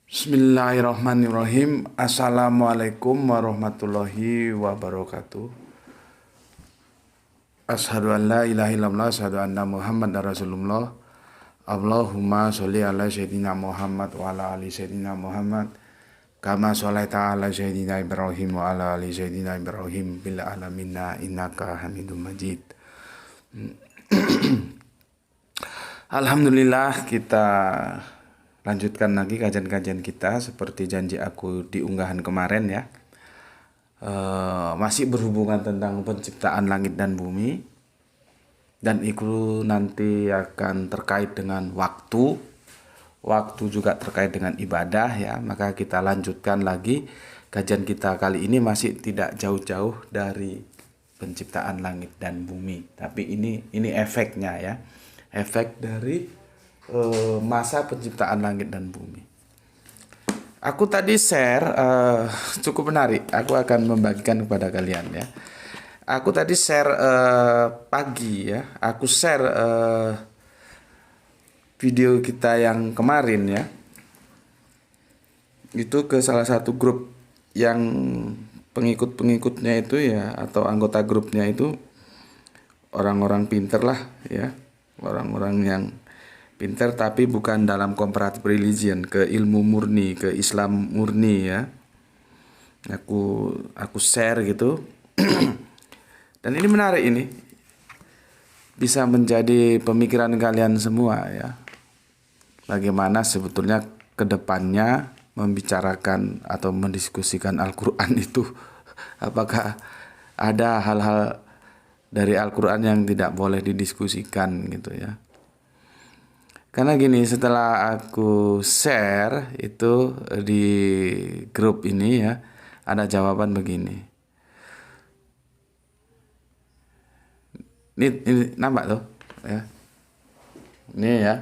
Bismillahirrahmanirrahim. Assalamualaikum warahmatullahi wabarakatuh. Asyhadu an la ilaha illallah, asyhadu anna Muhammadar Rasulullah. Allahumma sholli ala sayyidina Muhammad wa ala ali sayyidina Muhammad. Kama sholaita ala sayyidina Ibrahim wa ala ali sayyidina Ibrahim bil alaminna innaka Hamidum Majid. Alhamdulillah, kita lanjutkan lagi kajian-kajian kita seperti janji aku di unggahan kemarin ya. Masih berhubungan tentang penciptaan langit dan bumi, dan itu nanti akan terkait dengan waktu juga terkait dengan ibadah ya. Maka kita lanjutkan lagi kajian kita kali ini, masih tidak jauh-jauh dari penciptaan langit dan bumi, tapi ini efeknya ya, efek dari masa penciptaan langit dan bumi. Aku tadi share cukup menarik. Aku akan membagikan kepada kalian ya. Aku tadi share pagi ya. Aku share video kita yang kemarin ya. Itu ke salah satu grup yang pengikut-pengikutnya itu ya, atau anggota grupnya itu orang-orang pinter lah ya. Orang-orang yang pinter tapi bukan dalam comparative religion, ke ilmu murni, ke Islam murni ya. Aku share gitu. Dan ini menarik, ini bisa menjadi pemikiran kalian semua ya. Bagaimana sebetulnya kedepannya membicarakan atau mendiskusikan Al-Quran itu. Apakah ada hal-hal dari Al-Quran yang tidak boleh didiskusikan gitu ya. Karena gini, setelah aku share itu di grup ini ya, ada jawaban begini. Ini nampak tuh ya. Ini ya.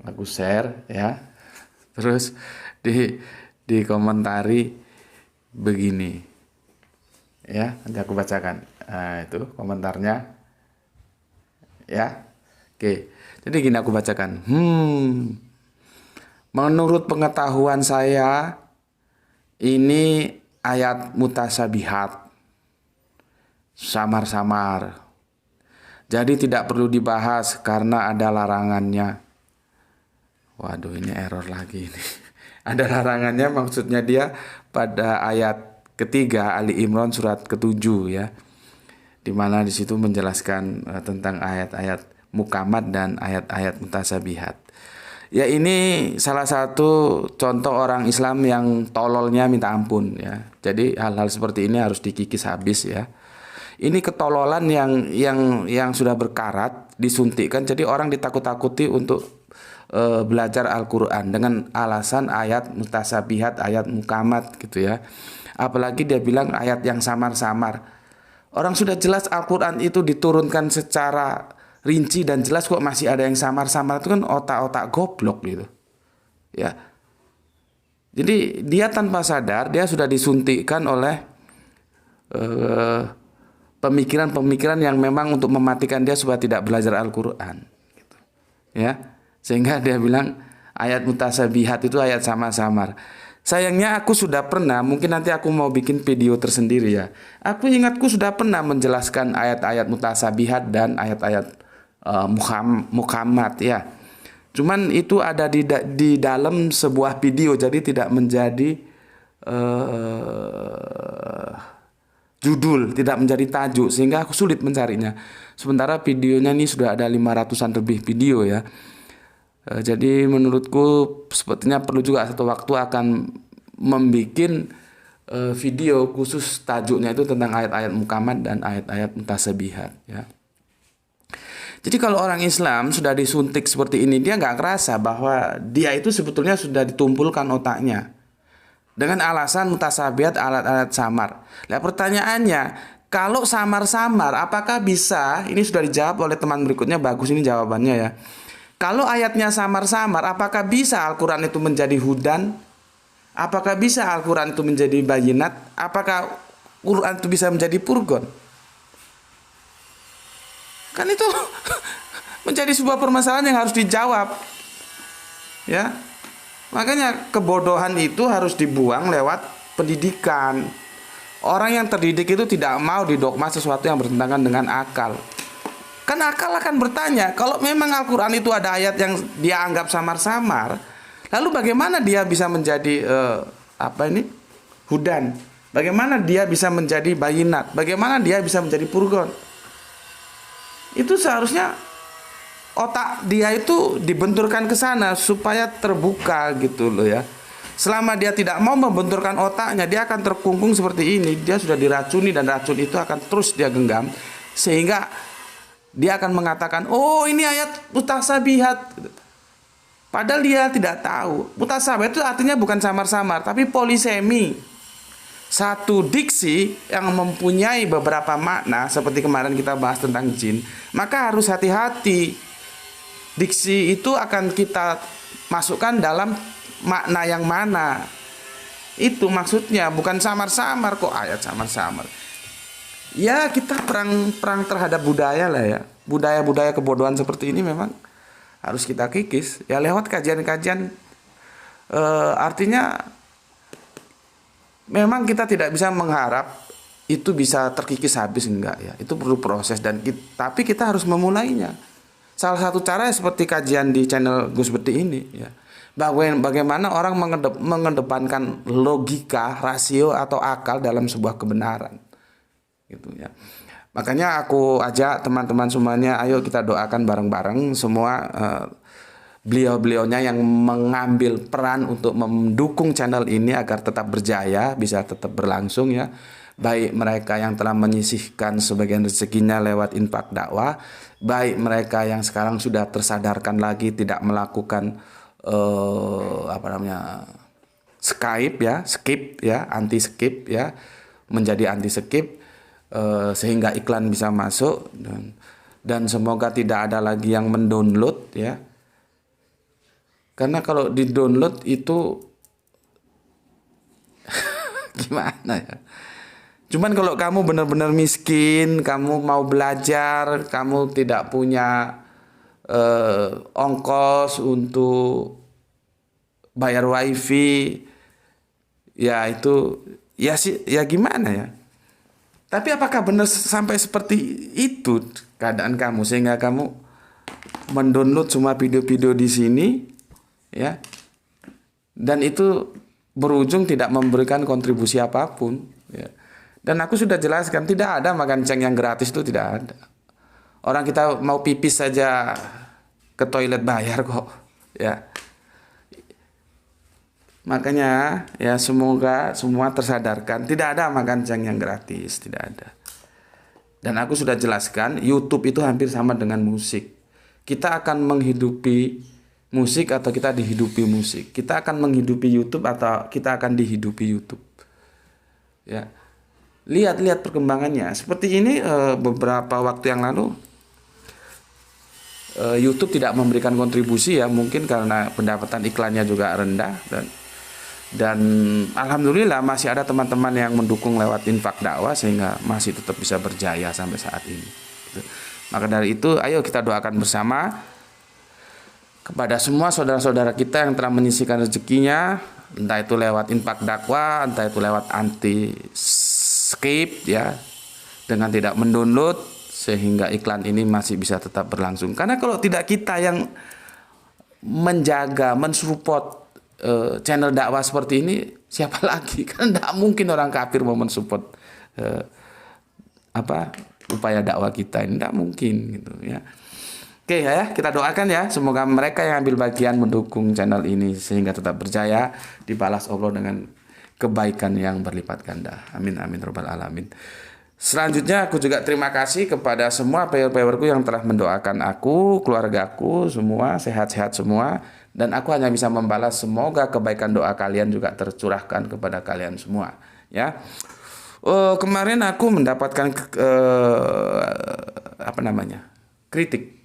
Aku share ya. Terus di komentari begini. Ya, nanti aku bacakan. Nah, itu komentarnya. Ya. Oke. Jadi gini aku bacakan. Menurut pengetahuan saya, ini ayat mutasabihat, samar-samar. Jadi tidak perlu dibahas karena ada larangannya. Waduh, ini error lagi ini. Ada larangannya, maksudnya dia pada ayat ketiga Ali Imran surat ke-7 ya. Di mana di situ menjelaskan tentang ayat-ayat mukamat dan ayat-ayat mutasabihat. Ya, ini salah satu contoh orang Islam yang tololnya minta ampun ya. Jadi hal-hal seperti ini harus dikikis habis ya. Ini ketololan yang sudah berkarat, disuntikkan. Jadi orang ditakut-takuti untuk belajar Al-Quran dengan alasan ayat mutasabihat, ayat mukamat gitu ya. Apalagi dia bilang ayat yang samar-samar. Orang sudah jelas Al-Quran itu diturunkan secara rinci dan jelas, kok masih ada yang samar-samar. Itu kan otak-otak goblok gitu ya. Jadi dia tanpa sadar dia sudah disuntikkan oleh pemikiran-pemikiran yang memang untuk mematikan dia supaya tidak belajar Al-Quran gitu ya. Sehingga dia bilang ayat mutasabihat itu ayat samar-samar. Sayangnya aku sudah pernah, mungkin nanti aku mau bikin video tersendiri ya. Aku ingatku sudah pernah menjelaskan ayat-ayat mutasabihat dan ayat-ayat muhammad ya. Cuman itu ada di dalam sebuah video, jadi tidak menjadi judul, tidak menjadi tajuk, sehingga aku sulit mencarinya. Sementara videonya ini sudah ada 500-an lebih video ya. Jadi menurutku sepertinya perlu juga satu waktu akan membuat video khusus tajuknya itu tentang ayat-ayat mukamat dan ayat-ayat mutasabihat ya. Jadi kalau orang Islam sudah disuntik seperti ini, dia nggak kerasa bahwa dia itu sebetulnya sudah ditumpulkan otaknya dengan alasan mutasabihat, alat-alat samar. Nah pertanyaannya, kalau samar-samar apakah bisa? Ini sudah dijawab oleh teman berikutnya, bagus ini jawabannya ya. Kalau ayatnya samar-samar, apakah bisa Al-Quran itu menjadi hudan? Apakah bisa Al-Quran itu menjadi bayinat? Apakah Quran itu bisa menjadi furqan? Kan itu menjadi sebuah permasalahan yang harus dijawab. Ya. Makanya kebodohan itu harus dibuang lewat pendidikan. Orang yang terdidik itu tidak mau didogma sesuatu yang bertentangan dengan akal. Kan akal akan bertanya, kalau memang Al-Quran itu ada ayat yang dia anggap samar-samar, lalu bagaimana dia bisa menjadi hudan? Bagaimana dia bisa menjadi bayinat? Bagaimana dia bisa menjadi furqan? Itu seharusnya otak dia itu dibenturkan ke sana supaya terbuka gitu loh ya. Selama dia tidak mau membenturkan otaknya, dia akan terkungkung seperti ini. Dia sudah diracuni dan racun itu akan terus dia genggam, sehingga dia akan mengatakan, oh ini ayat mutasabihat. Padahal dia tidak tahu. Mutasabihat itu artinya bukan samar-samar, tapi polisemi. Satu diksi yang mempunyai beberapa makna, seperti kemarin kita bahas tentang jin, maka harus hati-hati. Diksi itu akan kita masukkan dalam makna yang mana. Itu maksudnya, bukan samar-samar kok ayat samar-samar. Ya kita perang terhadap budaya lah ya. Budaya-budaya kebodohan seperti ini memang harus kita kikis. Ya lewat kajian-kajian, artinya memang kita tidak bisa mengharap itu bisa terkikis habis, enggak ya. Itu perlu proses tapi kita harus memulainya. Salah satu cara seperti kajian di channel Gus Bedi ini ya. Bagaimana orang mengedepankan logika, rasio atau akal dalam sebuah kebenaran. Gitu ya. Makanya aku ajak teman-teman semuanya, ayo kita doakan bareng-bareng semua beliau-beliaunya yang mengambil peran untuk mendukung channel ini agar tetap berjaya, bisa tetap berlangsung ya. Baik mereka yang telah menyisihkan sebagian rezekinya lewat infak dakwah, baik mereka yang sekarang sudah tersadarkan lagi tidak melakukan skip ya, anti skip ya, menjadi anti skip, sehingga iklan bisa masuk dan semoga tidak ada lagi yang mendownload ya. Karena kalau di-download itu gimana ya? Cuman kalau kamu benar-benar miskin, kamu mau belajar, kamu tidak punya ongkos untuk bayar wifi, ya itu ya gimana ya? Tapi apakah benar sampai seperti itu keadaan kamu sehingga kamu mendownload semua video-video di sini? Ya, dan itu berujung tidak memberikan kontribusi apapun ya. Dan aku sudah jelaskan, tidak ada makan ceng yang gratis, itu tidak ada. Orang kita mau pipis saja ke toilet bayar kok ya. Makanya ya semoga semua tersadarkan, tidak ada makan ceng yang gratis, tidak ada. Dan aku sudah jelaskan, YouTube itu hampir sama dengan musik. Kita akan menghidupi musik atau kita dihidupi musik. Kita akan menghidupi YouTube atau kita akan dihidupi YouTube. Ya. Lihat perkembangannya. Seperti ini beberapa waktu yang lalu YouTube tidak memberikan kontribusi ya, mungkin karena pendapatan iklannya juga rendah dan alhamdulillah masih ada teman-teman yang mendukung lewat infak dakwah sehingga masih tetap bisa berjaya sampai saat ini. Maka dari itu ayo kita doakan bersama kepada semua saudara-saudara kita yang telah menyisihkan rezekinya, entah itu lewat infak dakwah, entah itu lewat anti skip ya, dengan tidak mendownload sehingga iklan ini masih bisa tetap berlangsung. Karena kalau tidak kita yang menjaga, mensupport channel dakwah seperti ini, siapa lagi? Kan tidak mungkin orang kafir mau mensupport upaya dakwah kita ini, tidak mungkin gitu ya. Oke ya, kita doakan ya, semoga mereka yang ambil bagian mendukung channel ini sehingga tetap berjaya, dibalas Allah dengan kebaikan yang berlipat ganda. Amin amin robbal alamin. Selanjutnya aku juga terima kasih kepada semua payur-payurku yang telah mendoakan aku, keluargaku semua sehat-sehat semua, dan aku hanya bisa membalas semoga kebaikan doa kalian juga tercurahkan kepada kalian semua ya. Kemarin aku mendapatkan kritik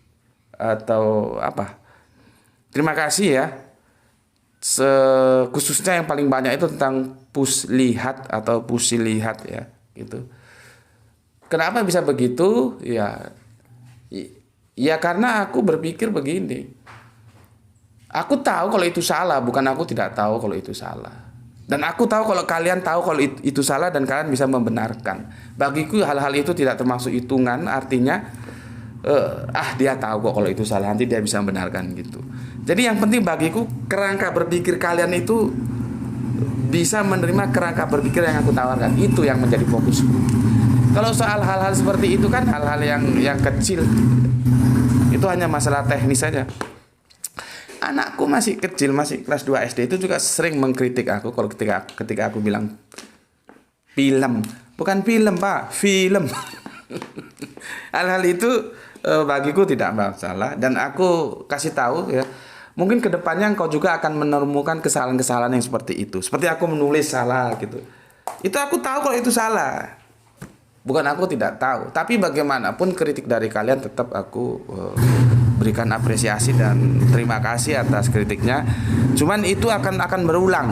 atau terima kasih ya, khususnya yang paling banyak itu tentang puslihat atau pusilihat ya gitu. Kenapa bisa begitu ya karena aku berpikir begini, Aku tahu kalau itu salah, bukan aku tidak tahu kalau itu salah. Dan aku tahu kalau kalian tahu kalau itu salah dan kalian bisa membenarkan. Bagiku hal-hal itu tidak termasuk hitungan, artinya dia tahu kok kalau itu salah, nanti dia bisa membenarkan gitu. Jadi yang penting bagiku kerangka berpikir kalian itu bisa menerima kerangka berpikir yang aku tawarkan. Itu yang menjadi fokusku. Kalau soal hal-hal seperti itu kan hal-hal yang kecil. Itu hanya masalah teknis saja. Anakku masih kecil, masih kelas 2 SD itu juga sering mengkritik aku kalau ketika aku bilang film. Bukan film, Pak, film. Hal-hal itu bagiku tidak masalah dan aku kasih tahu ya. Mungkin kedepannya engkau juga akan menemukan kesalahan-kesalahan yang seperti itu. Seperti aku menulis salah gitu. Itu aku tahu kalau itu salah. Bukan aku tidak tahu, tapi bagaimanapun kritik dari kalian tetap aku berikan apresiasi dan terima kasih atas kritiknya. Cuman itu akan berulang.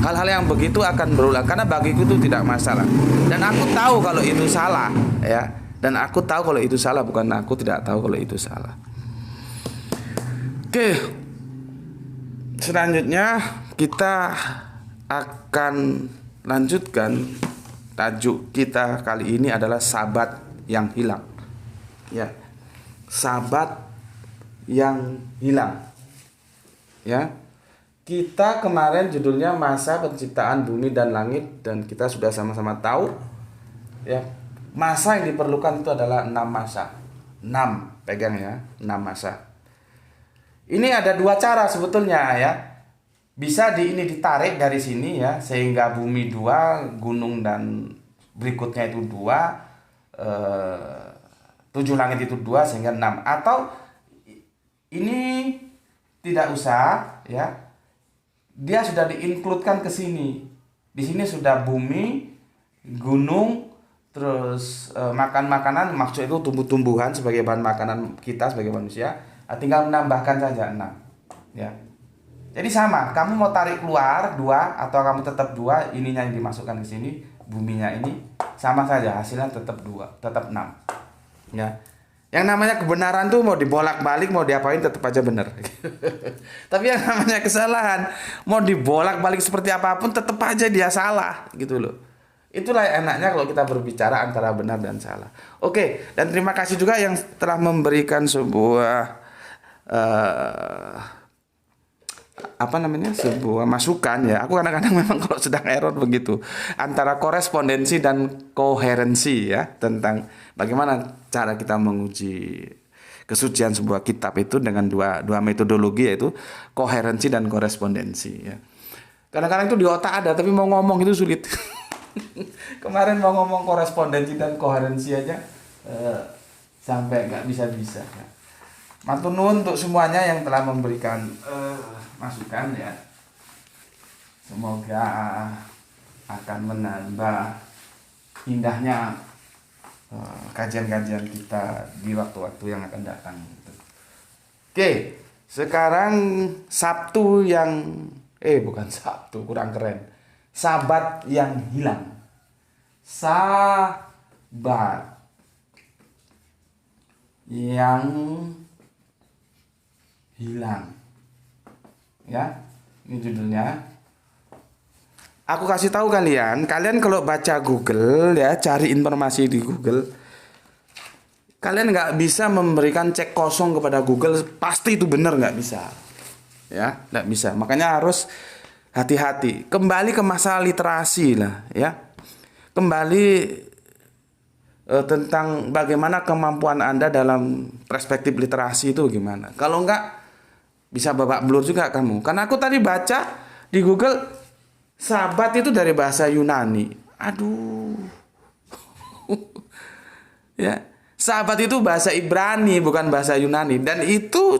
Hal-hal yang begitu akan berulang karena bagiku itu tidak masalah. Dan aku tahu kalau itu salah, ya. Dan aku tahu kalau itu salah, bukan aku tidak tahu kalau itu salah. Oke. Selanjutnya kita akan lanjutkan. Tajuk kita kali ini adalah sahabat yang hilang. Ya. Sahabat yang hilang. Ya. Kita kemarin judulnya masa penciptaan bumi dan langit dan kita sudah sama-sama tahu ya. Masa yang diperlukan itu adalah 6 masa. 6, pegang ya, 6 masa. Ini ada 2 cara sebetulnya ya. Bisa ini ditarik dari sini ya, sehingga bumi 2, gunung dan berikutnya itu 2, 7 langit itu 2 sehingga 6. Atau ini tidak usah ya, dia sudah diincludekan ke sini. Di sini sudah bumi, gunung, terus makan makanan, maksud itu tumbuh-tumbuhan sebagai bahan makanan kita sebagai manusia. Tinggal menambahkan saja 6 ya. Jadi sama, kamu mau tarik keluar 2 atau kamu tetap 2, ininya yang dimasukkan ke sini, buminya ini sama saja, hasilnya tetap 2, tetap 6. Ya. Yang namanya kebenaran tuh mau dibolak-balik, mau diapain tetap aja benar. Tapi yang namanya kesalahan, mau dibolak-balik seperti apapun tetap aja dia salah gitu loh. Itulah enaknya kalau kita berbicara antara benar dan salah. Oke, dan terima kasih juga yang telah memberikan sebuah sebuah masukan ya. Aku kadang-kadang memang kalau sedang error begitu antara korespondensi dan koherensi ya, tentang bagaimana cara kita menguji kesucian sebuah kitab itu dengan dua metodologi, yaitu koherensi dan korespondensi ya. Kadang-kadang itu di otak ada tapi mau ngomong itu sulit. Kemarin mau ngomong korespondensi dan koherensi aja sampai nggak bisa ya. Matur nuwun untuk semuanya yang telah memberikan masukan ya. Semoga akan menambah indahnya kajian-kajian kita di waktu-waktu yang akan datang. Oke, sekarang Sabtu yang bukan Sabtu, kurang keren. Sahabat yang hilang. Sahabat yang hilang. Ya, ini judulnya. Aku kasih tahu kalian kalau baca Google ya, cari informasi di Google, kalian nggak bisa memberikan cek kosong kepada Google pasti itu benar, nggak bisa. Ya, nggak bisa. Makanya harus hati-hati. Kembali ke masalah literasi lah, ya. Kembali tentang bagaimana kemampuan Anda dalam perspektif literasi itu gimana. Kalau enggak bisa babak belur juga kamu. Karena aku tadi baca di Google, sahabat itu dari bahasa Yunani. Aduh. Ya, sahabat itu bahasa Ibrani bukan bahasa Yunani, dan itu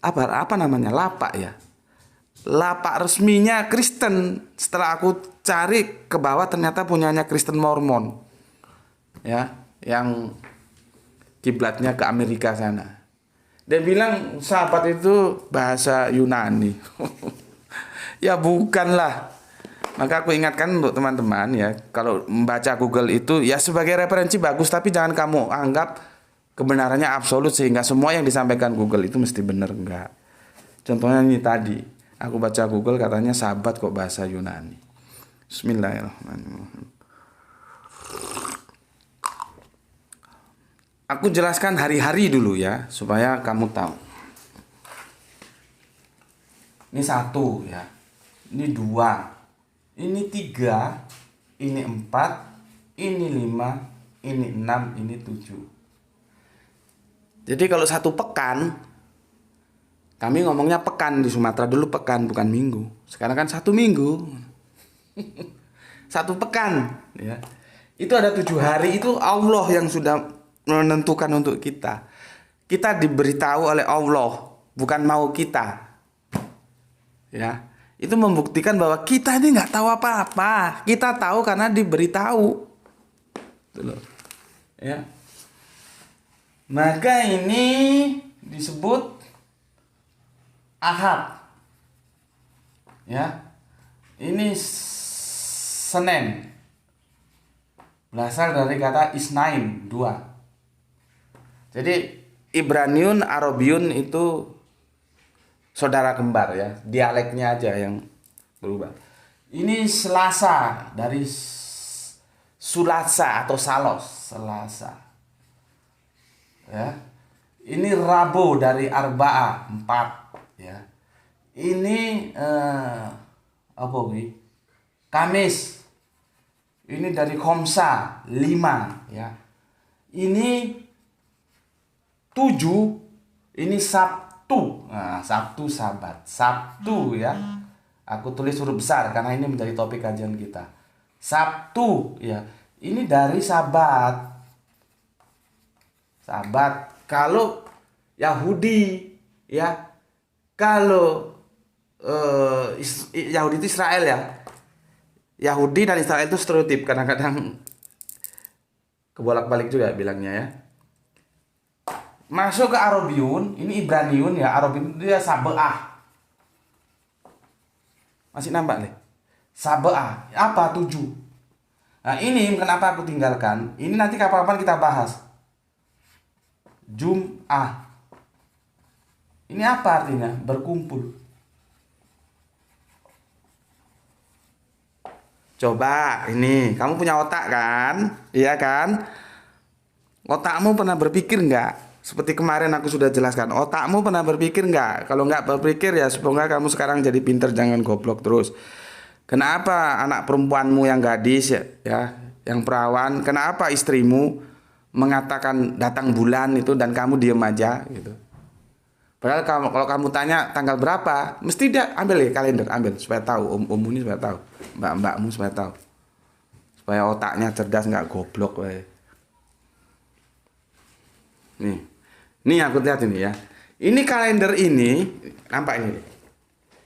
apa namanya? Lapak ya. Lapak resminya Kristen. Setelah aku cari ke bawah ternyata punyanya Kristen Mormon. Ya, yang kiblatnya ke Amerika sana. Dia bilang sahabat itu bahasa Yunani. Ya bukanlah. Maka aku ingatkan untuk teman-teman ya, kalau membaca Google itu ya sebagai referensi bagus, tapi jangan kamu anggap kebenarannya absolut sehingga semua yang disampaikan Google itu mesti benar, enggak. Contohnya ini tadi, aku baca Google katanya sahabat kok bahasa Yunani. Bismillahirrahmanirrahim. Aku jelaskan hari-hari dulu ya, supaya kamu tahu. Ini 1 ya, ini 2, ini 3, ini 4, ini 5, ini 6, ini 7. Jadi kalau 1 pekan, kami ngomongnya pekan di Sumatera dulu, pekan bukan minggu. Sekarang kan 1 minggu. 1 pekan ya. Itu ada 7 hari, itu Allah yang sudah menentukan untuk kita. Kita diberitahu oleh Allah, bukan mau kita. Ya. Itu membuktikan bahwa kita ini nggak tahu apa-apa. Kita tahu karena diberitahu. Itu loh. Ya. Maka ini disebut Ahad. Ya. Ini Senin. Berasal dari kata isnain, 2. Jadi Ibraniun, Arabiun itu saudara kembar ya. Dialeknya aja yang berubah. Ini Selasa dari Sulasa atau Salos, Selasa. Ya. Ini Rabu dari Arba'ah, 4 ya. Ini apa ini? Kamis. Ini dari Khomsa, 5 ya. Ini 7, ini Sabtu. Nah, Sabtu Sabat. Sabtu ya. Aku tulis huruf besar karena ini menjadi topik kajian kita. Sabtu ya. Ini dari Sabat. Sabat. Kalau Yahudi ya, kalau Yahudi itu Israel ya. Yahudi dan Israel itu stereotip, kadang-kadang kebolak-balik juga bilangnya ya. Masuk ke Arabiun, ini Ibraniun ya. Arabiun dia Sab'ah. Masih nampak nih? Sab'ah. Apa? 7. Nah ini kenapa aku tinggalkan. Ini nanti kapan-kapan kita bahas. Jum'ah. Ini apa artinya? Berkumpul. Coba ini, kamu punya otak kan? Iya kan? Otakmu pernah berpikir nggak? Seperti kemarin aku sudah jelaskan. Otakmu pernah berpikir nggak? Kalau nggak berpikir ya semoga kamu sekarang jadi pinter, jangan goblok terus. Kenapa anak perempuanmu yang gadis ya, yang perawan, kenapa istrimu mengatakan datang bulan itu dan kamu diem aja gitu? Padahal kalau kamu tanya tanggal berapa, mesti dia ambil ya kalender, ambil supaya tahu, om ini supaya tahu, mbakmu supaya tahu, supaya otaknya cerdas nggak goblok. Nih aku lihat ini ya. Ini kalender ini, nampak ini.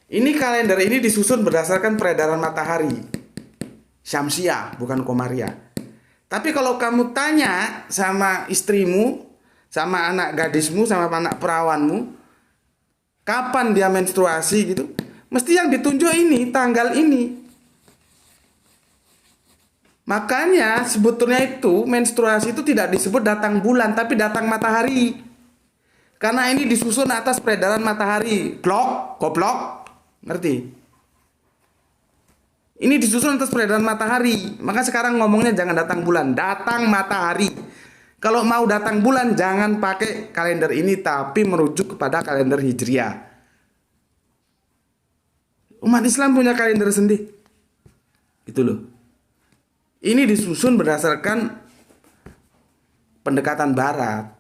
Ini kalender ini disusun berdasarkan peredaran matahari, Syamsiah bukan Komariah. Tapi kalau kamu tanya sama istrimu, sama anak gadismu, sama anak perawanmu, kapan dia menstruasi gitu, mesti yang ditunjuk ini, tanggal ini. Makanya sebetulnya itu menstruasi itu tidak disebut datang bulan, tapi datang matahari. Karena ini disusun atas peredaran matahari. Goblok. Ngerti? Ini disusun atas peredaran matahari. Maka sekarang ngomongnya jangan datang bulan, datang matahari. Kalau mau datang bulan jangan pakai kalender ini, tapi merujuk kepada kalender Hijriah. Umat Islam punya kalender sendiri. Itu loh. Ini disusun berdasarkan pendekatan barat.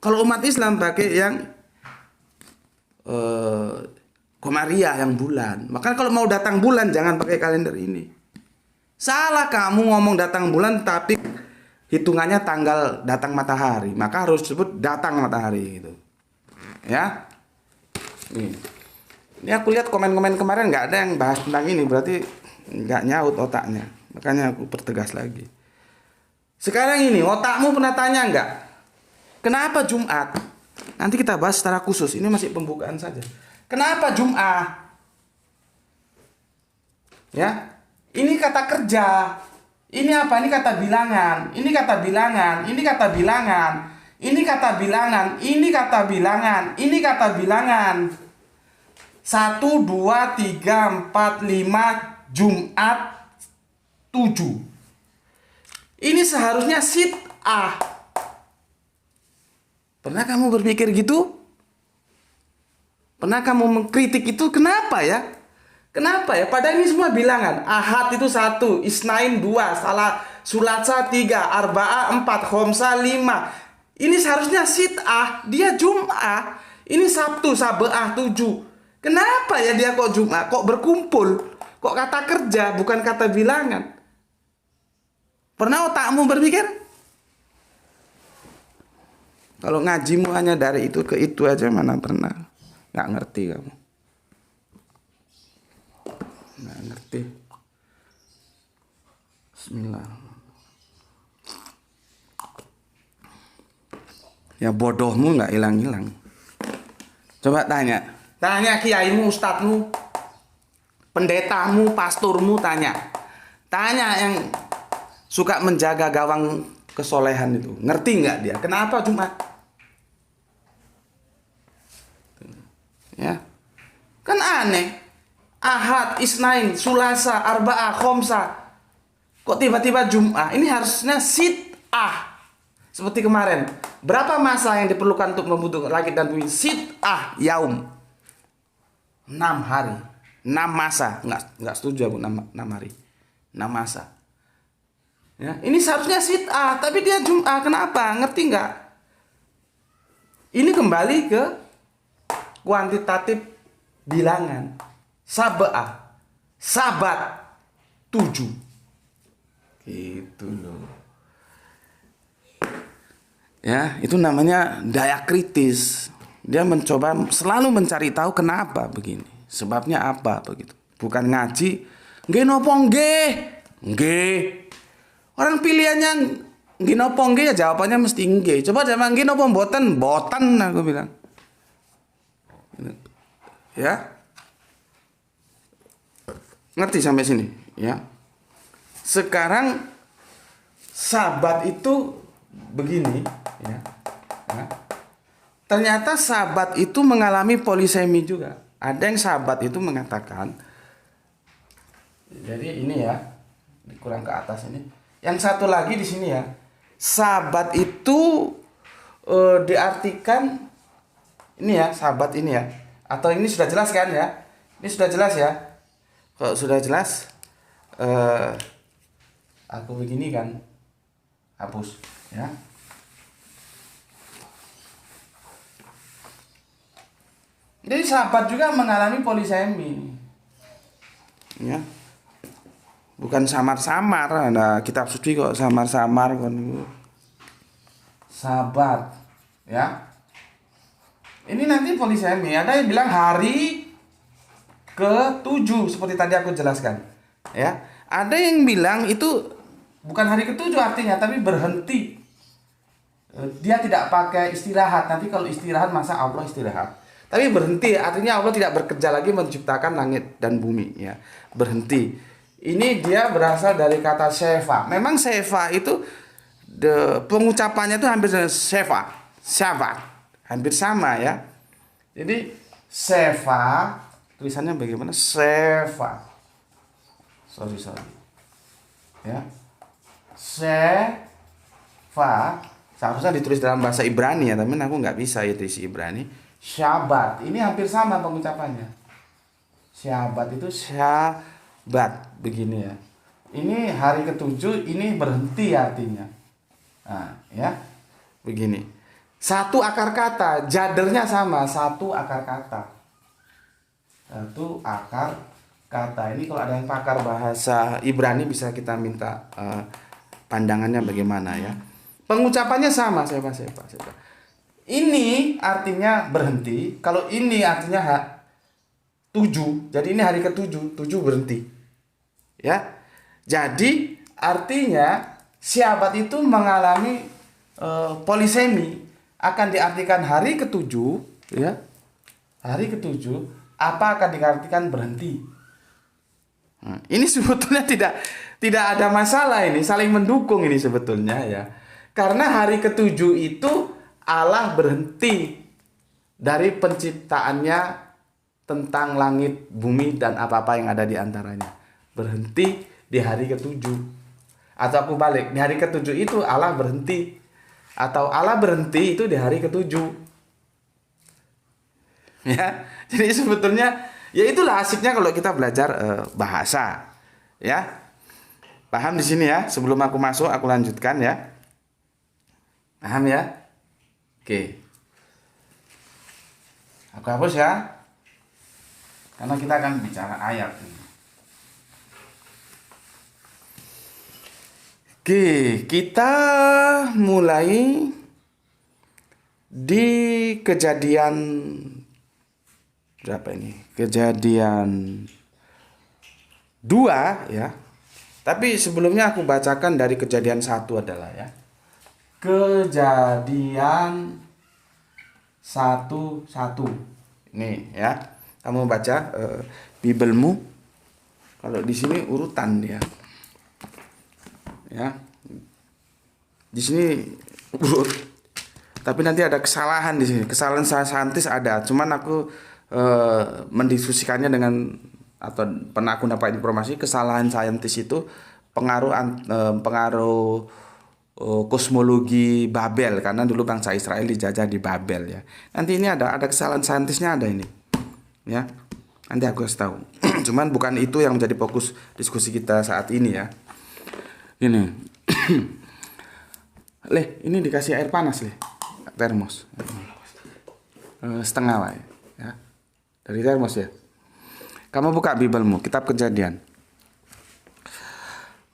Kalau umat Islam pakai yang Komariah yang bulan. Maka kalau mau datang bulan jangan pakai kalender ini. Salah kamu ngomong datang bulan tapi hitungannya tanggal datang matahari. Maka harus disebut datang matahari gitu. Ya. Ini aku lihat komen-komen kemarin nggak ada yang bahas tentang ini, berarti nggak nyaut otaknya. Makanya aku pertegas lagi. Sekarang ini otakmu pernah tanya nggak? Kenapa Jumat? Nanti kita bahas secara khusus. Ini masih pembukaan saja. Kenapa Jumat? Ya, ini kata kerja. Ini apa? Ini kata bilangan. Ini kata bilangan. Ini kata bilangan. Ini kata bilangan, ini kata bilangan, ini kata bilangan. 1, 2, 3, 4, 5, Jumat 7. Ini seharusnya sit ah. Pernah kamu berpikir gitu? Pernah kamu mengkritik itu? Kenapa ya? Kenapa ya? Padahal ini semua bilangan. Ahad itu 1, Isnain 2, Sulasa 3, Arba'ah 4, Khomsa 5. Ini seharusnya sit'ah, dia Jum'ah. Ini Sabtu, Sab'ah 7. Kenapa ya dia kok Jum'ah? Kok berkumpul? Kok kata kerja, bukan kata bilangan? Pernah otakmu berpikir? Kalau ngajimu hanya dari itu ke itu aja, mana pernah. Nggak ngerti kamu. Nggak ngerti. Bismillah. Ya bodohmu nggak hilang-hilang. Coba tanya kiaimu, ustadzmu, pendetamu, pasturmu, tanya yang suka menjaga gawang kesolehan itu. Ngerti nggak dia? Kenapa Jumat? Ya, kan aneh. Ahad, Isnain, Sulasa, Arba'ah, Khomsa. Kok tiba-tiba Jum'ah? Ini harusnya sit'ah. Seperti kemarin, berapa masa yang diperlukan untuk membentuk langit dan bumi? Sit'ah yaum. 6 hari. 6 masa. Enggak setuju aku 6 hari. 6 masa. Ya, ini seharusnya sit'ah, tapi dia Jum'ah. Kenapa? Ngerti nggak? Ini kembali ke kuantitatif bilangan. Sab'ah. Sabat 7. Gitu loh. Ya, itu namanya daya kritis. Dia mencoba selalu mencari tahu kenapa begini. Sebabnya apa begitu. Bukan ngaji, nggih nopo nggih. Nggih. Orang pilihannya nggih nopo nggih ya jawabannya mesti nggih. Coba jawab nggih nopo mboten? Mboten aku bilang. Ya. Ngerti sampai sini, ya. Sekarang sabat itu begini, ya. Ternyata sahabat itu mengalami polisemi juga. Ada yang sahabat itu mengatakan, jadi ini ya, kurang ke atas ini. Yang satu lagi di sini ya, sahabat itu diartikan ini ya, sahabat ini ya, atau ini sudah jelas kan ya? Ini sudah jelas ya. Kalau sudah jelas, aku begini kan, hapus ya. Jadi sahabat juga mengalami polisemi. Ya. Bukan samar-samar, ada kitab suci kok samar-samar kon. Sahabat, ya. Ini nanti polisemi. Ada yang bilang hari ke-7 seperti tadi aku jelaskan. Ya. Ada yang bilang itu bukan hari ke-7 artinya, tapi berhenti. Dia tidak pakai istirahat. Nanti kalau istirahat masa Allah istirahat. Tapi berhenti artinya Allah tidak bekerja lagi menciptakan langit dan bumi ya. Berhenti. Ini dia berasal dari kata sefa. Memang sefa itu pengucapannya itu hampir sefa, syabat. Hampir sama ya. Jadi sefa tulisannya bagaimana? Sefa. Sorry. Ya. Sefa seharusnya ditulis dalam bahasa Ibrani ya, tapi aku nggak bisa itu isi Ibrani. Syabat, ini hampir sama pengucapannya. Syabat itu syabat, begini ya. Ini hari ke-7, ini berhenti artinya. Nah, ya, begini. Satu akar kata, jadernya sama, satu akar kata. Satu akar kata. Ini kalau ada yang pakar bahasa Ibrani bisa kita minta pandangannya bagaimana ya. Pengucapannya sama, sefa. Ini artinya berhenti. Kalau ini artinya 7. Jadi ini hari ke-7. 7 berhenti. Ya. Jadi artinya syabat itu mengalami polisemi. Akan diartikan hari ke-7, ya. Hari ke-7 apa akan diartikan berhenti. Nah, ini sebetulnya tidak ada masalah ini, saling mendukung ini sebetulnya ya. Karena hari ke-7 itu Allah berhenti dari penciptaannya tentang langit, bumi, dan apa-apa yang ada di antaranya. Berhenti di hari ketujuh. Atau aku balik, di hari ketujuh itu Allah berhenti. Atau Allah berhenti itu di hari ketujuh. Ya, jadi sebetulnya ya itulah asiknya kalau kita belajar bahasa. Ya, paham di sini ya? Sebelum aku masuk, aku lanjutkan ya. Paham ya? Oke. Aku hapus ya. Karena kita akan bicara ayat ini. Oke, kita mulai di kejadian berapa ini? Kejadian 2 ya. Tapi sebelumnya aku bacakan dari kejadian 1 adalah ya. Kejadian 1:1. Ini ya. Kamu baca Bibelmu. Kalau di sini urutan dia. Ya. Di sini urut. Tapi nanti ada kesalahan di sini. Kesalahan saintis ada. Cuman aku mendiskusikannya dengan atau pernah aku dapat informasi kesalahan saintis itu pengaruh kosmologi Babel, karena dulu bangsa Israel dijajah di Babel ya. Nanti ini ada kesalahan saintisnya ada ini. Ya. Nanti aku kasih tahu. Cuman bukan itu yang menjadi fokus diskusi kita saat ini ya. Ini. Leh, ini dikasih air panas, Leh. Termos. Setengah lah ya. Dari termos ya. Kamu buka Bibelmu, kitab Kejadian.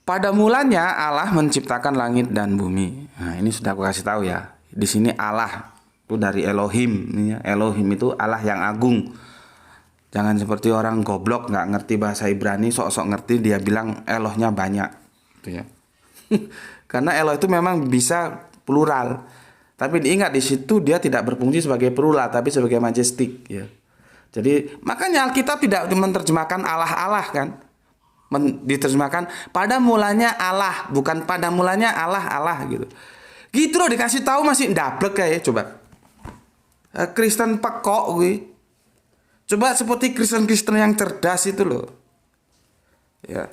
Pada mulanya Allah menciptakan langit dan bumi. Nah, ini sudah aku kasih tahu ya. Di sini Allah itu dari Elohim. Elohim itu Allah yang agung. Jangan seperti orang goblok nggak ngerti bahasa Ibrani, sok-sok ngerti dia bilang Elohnya banyak, gitu ya. Karena Eloh itu memang bisa plural. Tapi diingat di situ dia tidak berfungsi sebagai plural, tapi sebagai majestik. Ya. Jadi makanya Alkitab tidak menerjemahkan Allah kan. Diterjemahkan pada mulanya Allah, bukan pada mulanya Allah gitu. Gitu loh, dikasih tahu masih ndablek kayak coba. Kristen pekok gue. Coba seperti Kristen yang cerdas itu loh. Ya.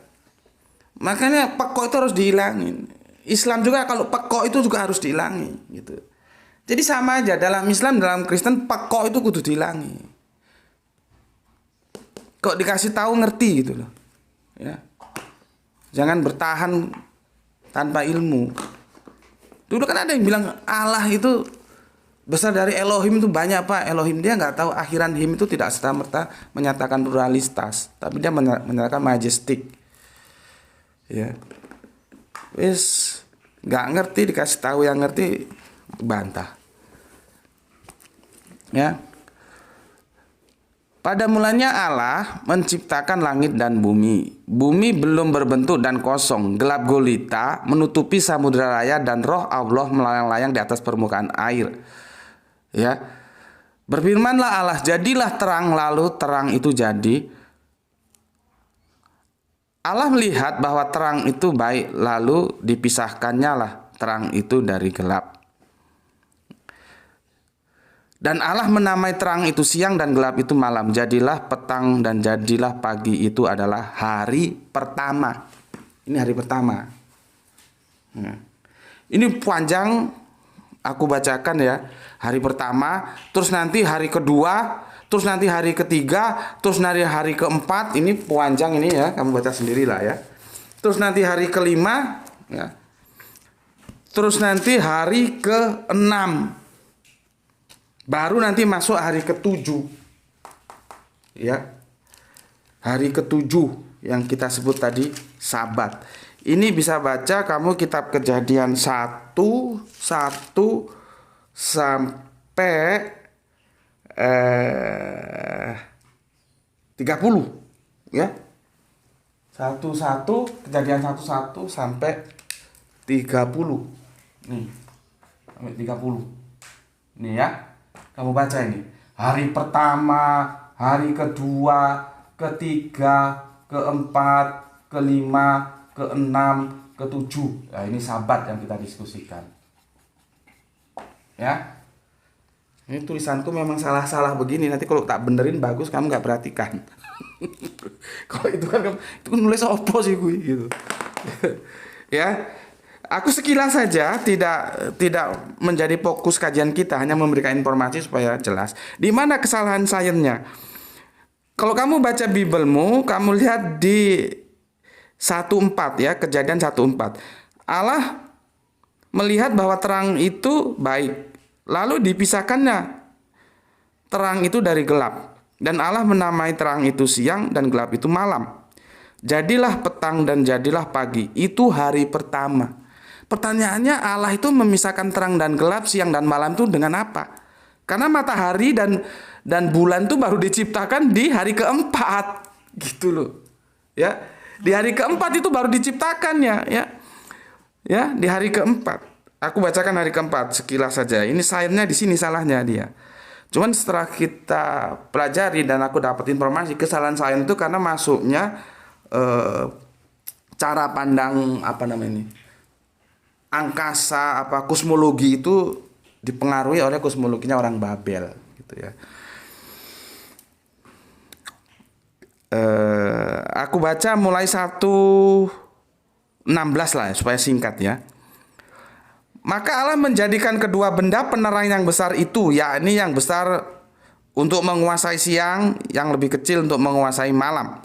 Makanya pekok itu harus dihilangin. Islam juga kalau pekok itu juga harus dihilangi gitu. Jadi sama aja dalam Islam, dalam Kristen pekok itu kudu dihilangi. Kok dikasih tahu ngerti gitu loh. Ya. Jangan bertahan tanpa ilmu. Dulu kan ada yang bilang Allah itu besar dari Elohim itu banyak Pak. Elohim dia nggak tahu akhiran him itu tidak serta-merta menyatakan pluralitas, tapi dia menyatakan majestik. Ya. Wis nggak ngerti dikasih tahu yang ngerti bantah. Ya. Pada mulanya Allah menciptakan langit dan bumi. Bumi belum berbentuk dan kosong, gelap gulita, menutupi samudera raya dan roh Allah melayang-layang di atas permukaan air. Ya. Berfirmanlah Allah, jadilah terang, lalu terang itu jadi. Allah melihat bahwa terang itu baik, lalu dipisahkannya lah terang itu dari gelap. Dan Allah menamai terang itu siang dan gelap itu malam. Jadilah petang dan jadilah pagi, itu adalah hari pertama. Ini hari pertama. Ini panjang, aku bacakan ya. Hari pertama, terus nanti hari kedua, terus nanti hari ketiga, terus nanti hari keempat. Ini panjang ini ya, kamu baca sendirilah ya. Terus nanti hari kelima, ya. Terus nanti hari keenam. Baru nanti masuk hari ketujuh. Ya. Hari ketujuh yang kita sebut tadi Sabat. Ini bisa baca kamu kitab Kejadian 1 sampai 30 ya. 1 Kejadian 1 sampai 30. Nih. Sampai 30. Nih ya. Kamu baca ini. Hari pertama, hari kedua, ketiga, keempat, kelima, keenam, ketujuh. Nah, ini Sabat yang kita diskusikan. Ya. Ini tulisanku memang salah-salah begini. Nanti kalau tak benerin bagus, kamu nggak perhatikan. Kalau itu kan nulis apa sih gue gitu. Ya, aku sekilas saja, tidak menjadi fokus kajian kita, hanya memberikan informasi supaya jelas. Di mana kesalahan sainsnya? Kalau kamu baca Biblemu, kamu lihat di 1:4 ya, Kejadian 1:4. Allah melihat bahwa terang itu baik. Lalu dipisahkannya terang itu dari gelap. Dan Allah menamai terang itu siang dan gelap itu malam. Jadilah petang dan jadilah pagi. Itu hari pertama. Pertanyaannya, Allah itu memisahkan terang dan gelap, siang dan malam itu dengan apa? Karena matahari dan bulan itu baru diciptakan di hari keempat. Gitu loh. Ya. Di hari keempat itu baru diciptakannya, ya. Ya, di hari keempat. Aku bacakan hari keempat sekilas saja. Ini sainsnya di sini salahnya dia. Cuman setelah kita pelajari dan aku dapat informasi, kesalahan sains itu karena masuknya cara pandang angkasa kosmologi itu dipengaruhi oleh kosmologinya orang Babel gitu ya. Aku baca mulai 1:16 lah supaya singkat ya. Maka Allah menjadikan kedua benda penerang yang besar itu, yakni yang besar untuk menguasai siang, yang lebih kecil untuk menguasai malam,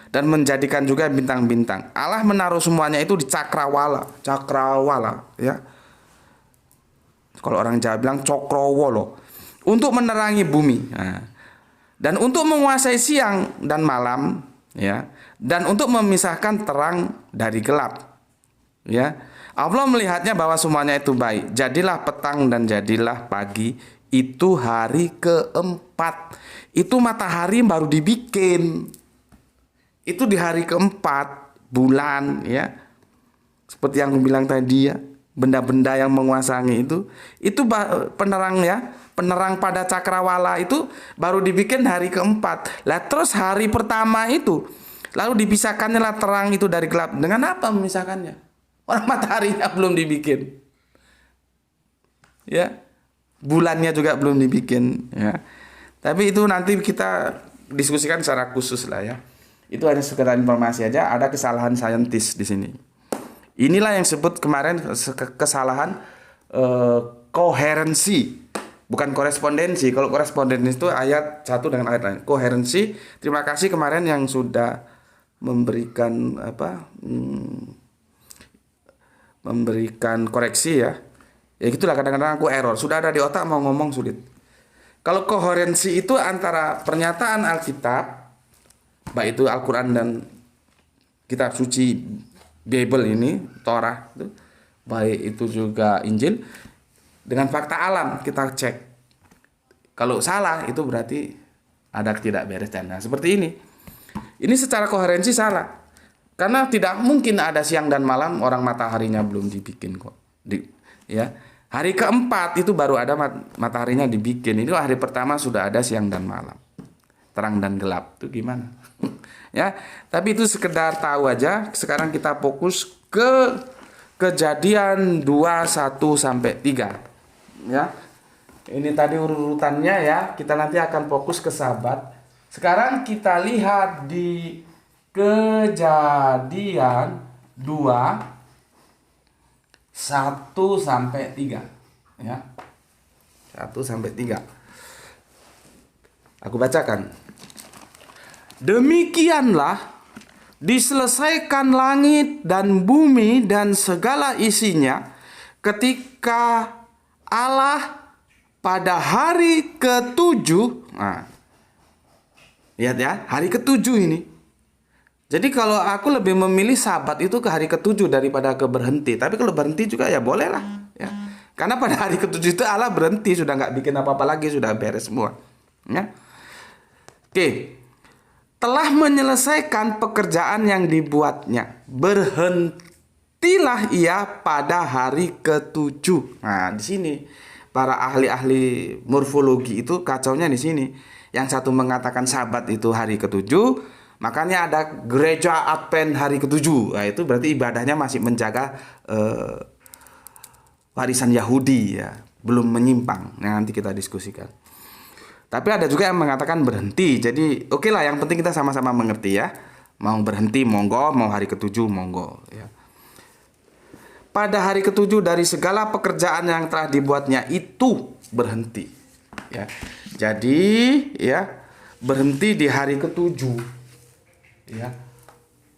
dan menjadikan juga bintang-bintang. Allah menaruh semuanya itu di cakrawala ya. Kalau orang Jawa bilang cokrowo untuk menerangi bumi. Nah, dan untuk menguasai siang dan malam ya, dan untuk memisahkan terang dari gelap ya. Allah melihatnya bahwa semuanya itu baik. Jadilah petang dan jadilah pagi. Itu hari keempat. Itu matahari baru dibikin. Itu di hari keempat bulan ya. Seperti yang aku bilang tadi ya, benda-benda yang menguasai itu penerang ya. Penerang pada cakrawala itu baru dibikin hari keempat. Lah terus hari pertama itu lalu dipisahkannya lah terang itu dari gelap. Dengan apa memisahkannya? Orang mataharinya belum dibikin. Ya. Bulannya juga belum dibikin ya. Tapi itu nanti kita diskusikan secara khusus lah ya. Itu hanya sekedar informasi aja, ada kesalahan saintis di sini. Inilah yang disebut kemarin kesalahan koherensi, bukan korespondensi. Kalau korespondensi itu ayat satu dengan ayat lain. Koherensi, terima kasih kemarin yang sudah memberikan memberikan koreksi ya. Ya gitulah, kadang-kadang aku error. Sudah ada di otak mau ngomong sulit. Kalau koherensi itu antara pernyataan Alkitab, baik itu Al-Quran dan kitab suci Bible ini, Torah itu, baik itu juga Injil, dengan fakta alam kita cek. Kalau salah itu berarti ada tidak beres. Nah, seperti ini. Ini secara koherensi salah. Karena tidak mungkin ada siang dan malam orang mataharinya belum dibikin kok. Ya. Hari keempat itu baru ada mataharinya dibikin. Itu hari pertama sudah ada siang dan malam. Terang dan gelap. Itu gimana? Ya, tapi itu sekedar tahu aja. Sekarang kita fokus ke Kejadian 2:1-3. Ya. Ini tadi urutannya ya. Kita nanti akan fokus ke Sabat. Sekarang kita lihat di Kejadian 2:1-3 ya. 1-3. Aku bacakan. Demikianlah diselesaikan langit dan bumi dan segala isinya ketika Allah pada hari ke-7. Nah, lihat ya, hari ke-7 ini. Jadi kalau aku lebih memilih Sabat itu ke hari ke-7 daripada ke berhenti. Tapi kalau berhenti juga ya boleh lah ya. Karena pada hari ke-7 itu Allah berhenti, sudah nggak bikin apa-apa lagi, sudah beres semua ya. Oke. Telah menyelesaikan pekerjaan yang dibuatnya. Berhentilah ia pada hari ke-7. Nah, di sini para ahli-ahli morfologi itu kacaunya di sini. Yang satu mengatakan Sabat itu hari ke-7, makanya ada gereja Advent hari ke-7. Nah, itu berarti ibadahnya masih menjaga warisan Yahudi ya, belum menyimpang. Nah, nanti kita diskusikan. Tapi ada juga yang mengatakan berhenti. Jadi oke lah, yang penting kita sama-sama mengerti ya. Mau berhenti monggo, mau hari ketujuh monggo ya. Pada hari ketujuh dari segala pekerjaan yang telah dibuatnya itu berhenti ya. Jadi ya, berhenti di hari ketujuh ya.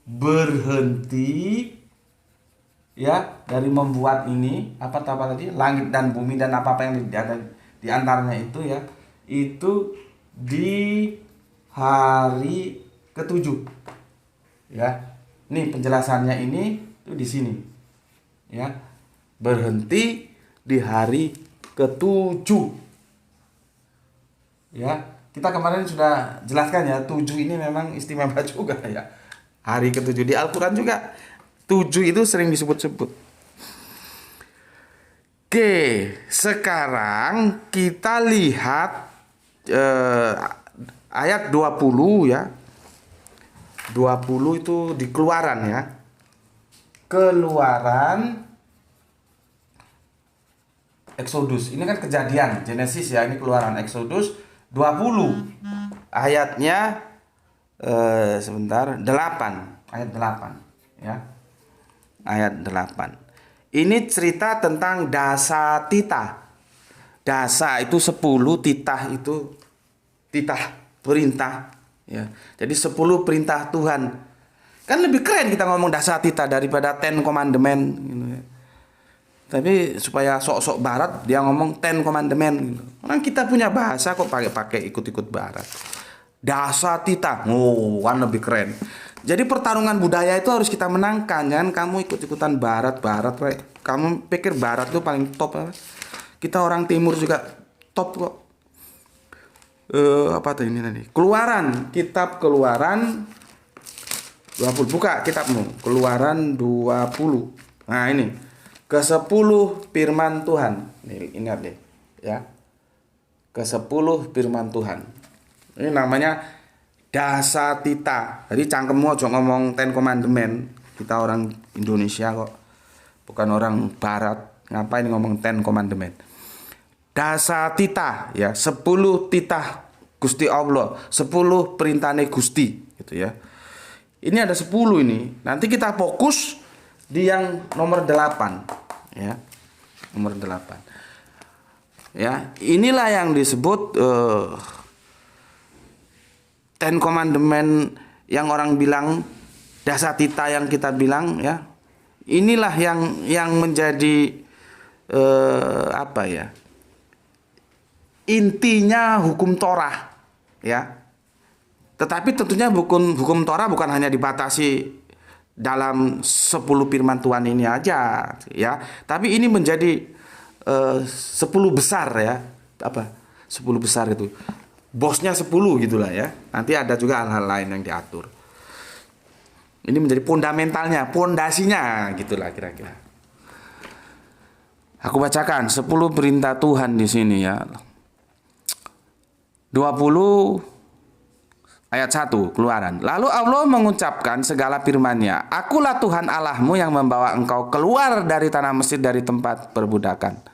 Berhenti ya dari membuat ini apa tadi langit dan bumi dan apa-apa yang ada di antaranya itu ya. Itu di hari ketujuh ya. Nih penjelasannya ini tuh di sini ya. Berhenti di hari ketujuh ya. Kita kemarin sudah jelaskan ya, 7 ini memang istimewa juga ya. Hari ketujuh di Al-Quran juga 7 itu sering disebut-sebut. Oke, sekarang kita lihat ayat 20 ya. 20 itu di Keluaran ya. Keluaran, Exodus. Ini kan Kejadian, Genesis ya, ini Keluaran. Exodus 20. Ayatnya sebentar, 8. Ayat 8 ya. Ayat 8. Ini cerita tentang dasa titah. Dasa itu 10, titah itu perintah ya. Jadi 10 perintah Tuhan. Kan lebih keren kita ngomong dasa titah daripada Ten Commandment gitu ya. Tapi supaya sok-sok barat dia ngomong Ten Commandment gitu. Orang kita punya bahasa kok pakai ikut-ikut barat. Dasa titah. Oh, kan lebih keren. Jadi pertarungan budaya itu harus kita menangkan. Jangan kamu ikut-ikutan barat. Kamu pikir barat itu paling top apa? Kita orang timur juga top kok. Apa tuh ini tadi? Keluaran, kitab Keluaran 20. Buka kitabmu. Keluaran 20. Nah, ini ke-10 firman Tuhan. Nih, ingat deh, ya. Ke-10 firman Tuhan. Ini namanya dasa titah. Jadi cangkemmu aja ngomong Ten Commandment. Kita orang Indonesia kok. Bukan orang barat. Ngapain ngomong Ten Commandment? Dasa titah ya, 10 titah Gusti Allah, 10 perintahane Gusti gitu ya. Ini ada 10 ini. Nanti kita fokus di yang nomor 8 ya. Nomor 8. Ya, inilah yang disebut Ten Commandment yang orang bilang dasa titah yang kita bilang ya. Inilah yang menjadi apa ya? Intinya hukum Torah ya. Tetapi tentunya hukum Torah bukan hanya dibatasi dalam 10 firman Tuhan ini aja ya. Tapi ini menjadi 10 besar ya. Apa? 10 besar itu. Bosnya 10 gitulah ya. Nanti ada juga hal-hal lain yang diatur. Ini menjadi fundamentalnya, pondasinya gitulah kira-kira. Aku bacakan 10 perintah Tuhan di sini ya. 20 ayat 1 Keluaran. Lalu Allah mengucapkan segala firman-Nya, Akulah Tuhan Allahmu yang membawa engkau keluar dari tanah Mesir, dari tempat perbudakan.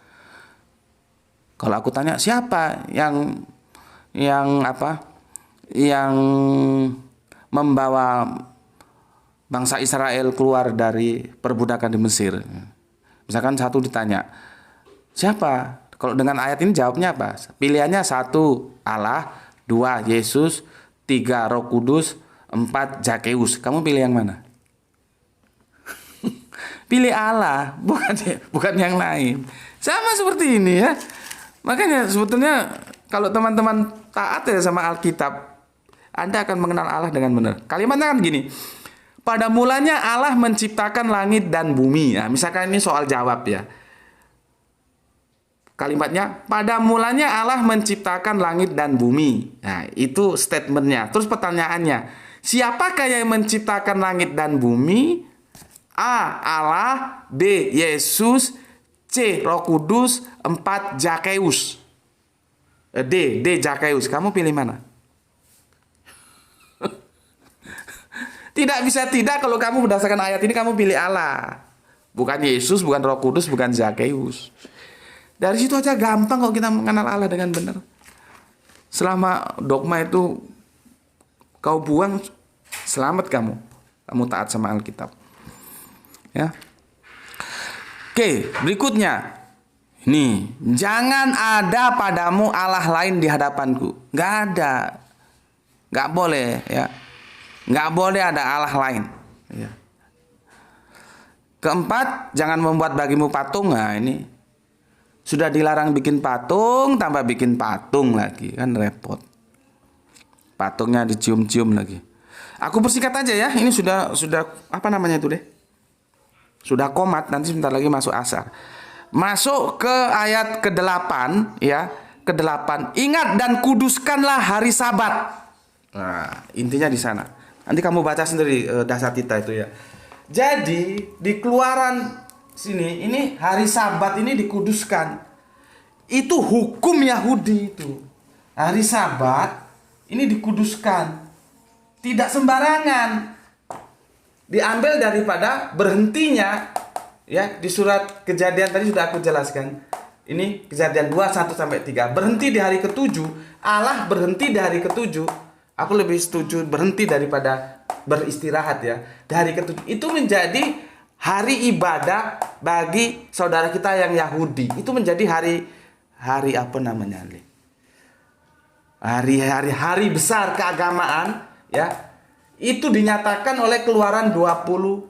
Kalau aku tanya siapa yang apa? Yang membawa bangsa Israel keluar dari perbudakan di Mesir. Misalkan satu ditanya, siapa? Kalau dengan ayat ini jawabnya apa? Pilihannya 1 Allah, 2 Yesus, 3 Roh Kudus, 4 Zakeus. Kamu pilih yang mana? Pilih Allah, bukan yang lain. Sama seperti ini ya. Makanya sebetulnya kalau teman-teman taat ya sama Alkitab, Anda akan mengenal Allah dengan benar. Kalimatnya kan gini. Pada mulanya Allah menciptakan langit dan bumi. Nah, misalkan ini soal jawab ya. Kalimatnya, pada mulanya Allah menciptakan langit dan bumi. Nah, itu statementnya. Terus pertanyaannya, siapakah yang menciptakan langit dan bumi? A. Allah, B. Yesus, C. Roh Kudus, 4 Zakeus. D. Zakeus. Kamu pilih mana? Tidak bisa tidak kalau kamu berdasarkan ayat ini kamu pilih Allah. Bukan Yesus, bukan Roh Kudus, bukan Zakeus. Dari situ aja gampang kok kita mengenal Allah dengan benar. Selama dogma itu kau buang, selamat kamu. Kamu taat sama Alkitab. Ya. Oke, berikutnya. Nih, jangan ada padamu Allah lain di hadapanku. Nggak ada. Nggak boleh, ya. Nggak boleh ada Allah lain. Ya. Keempat, jangan membuat bagimu patung. Nah, ini sudah dilarang bikin patung, tambah bikin patung lagi, kan repot. Patungnya dicium-cium lagi. Aku persingkat aja ya. Ini sudah apa namanya itu deh? Sudah komat, nanti sebentar lagi masuk asar. Masuk ke ayat ke-8 ya. Ke-8. Ingat dan kuduskanlah hari Sabat. Nah, intinya di sana. Nanti kamu baca sendiri Dasatita itu ya. Jadi di Keluaran sini ini hari Sabat ini dikuduskan. Itu hukum Yahudi itu. Hari Sabat ini dikuduskan. Tidak sembarangan. Diambil daripada berhentinya ya di surat Kejadian tadi sudah aku jelaskan. Ini Kejadian 2:1-3. Berhenti di hari ke-7, Allah berhenti di hari ke-7. Aku lebih setuju berhenti daripada beristirahat ya. Di hari ke-7 itu menjadi hari ibadah bagi saudara kita yang Yahudi. Itu menjadi hari apa namanya? Hari besar keagamaan ya. Itu dinyatakan oleh Keluaran 20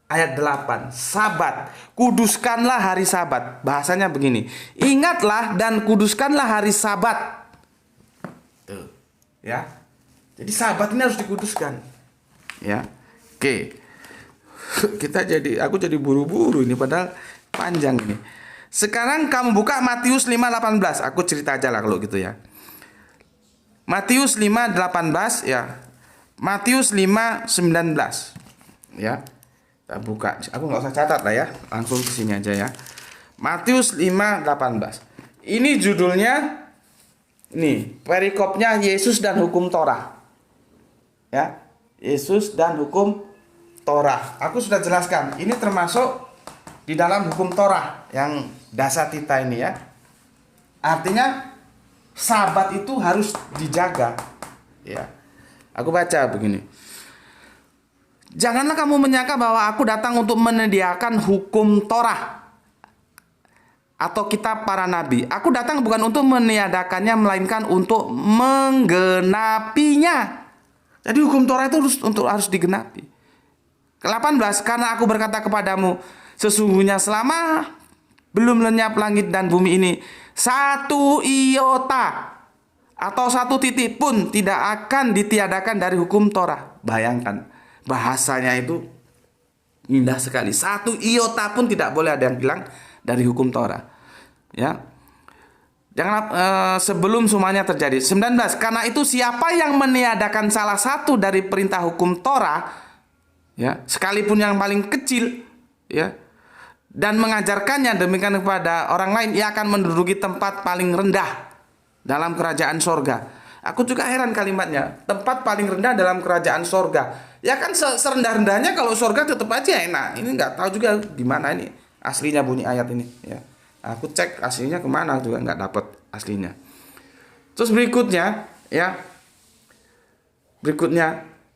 ayat 8. Sabat, kuduskanlah hari Sabat. Bahasanya begini. Ingatlah dan kuduskanlah hari Sabat. Tuh, ya. Jadi Sabat ini harus dikuduskan. Ya. Oke. Aku jadi buru-buru ini padahal panjang ini. Sekarang kamu buka Matius 5:18. Aku cerita aja lah kalau gitu ya. Matius 5:18 ya. Matius 5:19 ya. Kita buka. Aku nggak usah catat lah ya. Langsung ke sini aja ya. Matius 5:18. Ini judulnya nih, perikopnya Yesus dan hukum Torah. Ya. Yesus dan hukum Torah. Aku sudah jelaskan. Ini termasuk di dalam hukum Torah yang Dasatita ini ya. Artinya Sabat itu harus dijaga. Ya. Aku baca begini. Janganlah kamu menyangka bahwa aku datang untuk menyediakan hukum Torah atau kitab para nabi. Aku datang bukan untuk meniadakannya, melainkan untuk menggenapinya. Jadi hukum Torah itu harus digenapi. Ke-18, karena aku berkata kepadamu, sesungguhnya selama belum lenyap langit dan bumi ini, satu iota atau satu titik pun tidak akan ditiadakan dari hukum Torah. Bayangkan, bahasanya itu indah sekali. Satu iota pun tidak boleh ada yang hilang dari hukum Torah. Ya. Jangan sebelum semuanya terjadi. 19, karena itu siapa yang meniadakan salah satu dari perintah hukum Torah, ya, sekalipun yang paling kecil, ya, dan mengajarkannya demikian kepada orang lain, ia akan menduduki tempat paling rendah dalam kerajaan sorga. Aku juga heran kalimatnya, tempat paling rendah dalam kerajaan sorga. Ya kan serendah-rendahnya kalau sorga tetap aja enak. Ini nggak tahu juga gimana ini aslinya bunyi ayat ini. Ya, aku cek aslinya kemana juga nggak dapat aslinya. Terus berikutnya, ya,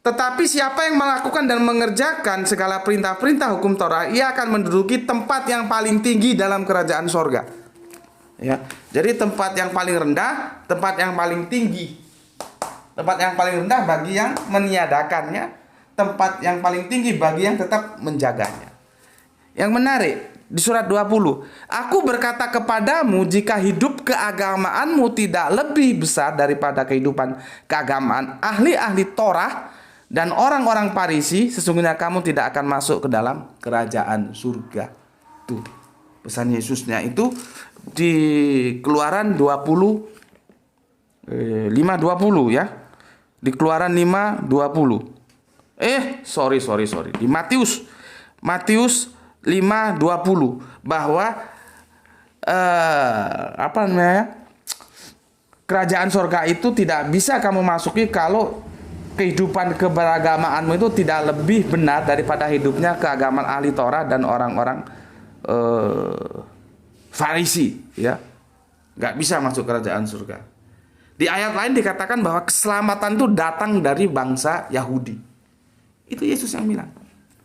tetapi siapa yang melakukan dan mengerjakan segala perintah-perintah hukum Torah, ia akan menduduki tempat yang paling tinggi dalam kerajaan sorga. Ya, jadi tempat yang paling rendah, tempat yang paling tinggi. Tempat yang paling rendah bagi yang meniadakannya, tempat yang paling tinggi bagi yang tetap menjaganya. Yang menarik di surat 20, aku berkata kepadamu, jika hidup keagamaanmu tidak lebih besar daripada kehidupan keagamaan ahli-ahli Torah dan orang-orang Farisi, sesungguhnya kamu tidak akan masuk ke dalam kerajaan surga. Tuh, pesan Yesusnya itu di Keluaran 5:20 ya. Di Keluaran 5:20. Sorry. Di Matius 5:20 bahwa kerajaan sorga itu tidak bisa kamu masuki kalau kehidupan keberagamaanmu itu tidak lebih benar daripada hidupnya keagamaan ahli Torah dan orang-orang Farisi, ya, nggak bisa masuk kerajaan surga. Di ayat lain dikatakan bahwa keselamatan itu datang dari bangsa Yahudi. Itu Yesus yang bilang.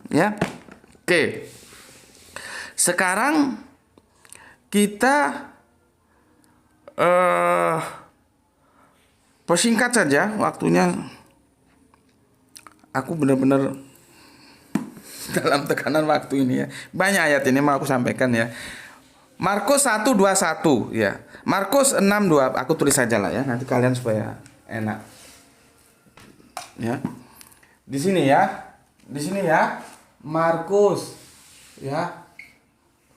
Ya. Oke. Sekarang kita persingkat saja waktunya. Aku benar-benar dalam tekanan waktu ini ya. Banyak ayat ini mau aku sampaikan ya. Markus 1:21 ya. Markus 6:2 aku tulis saja lah ya. Nanti kalian supaya enak. Ya. Di sini ya. Di sini ya. Markus ya.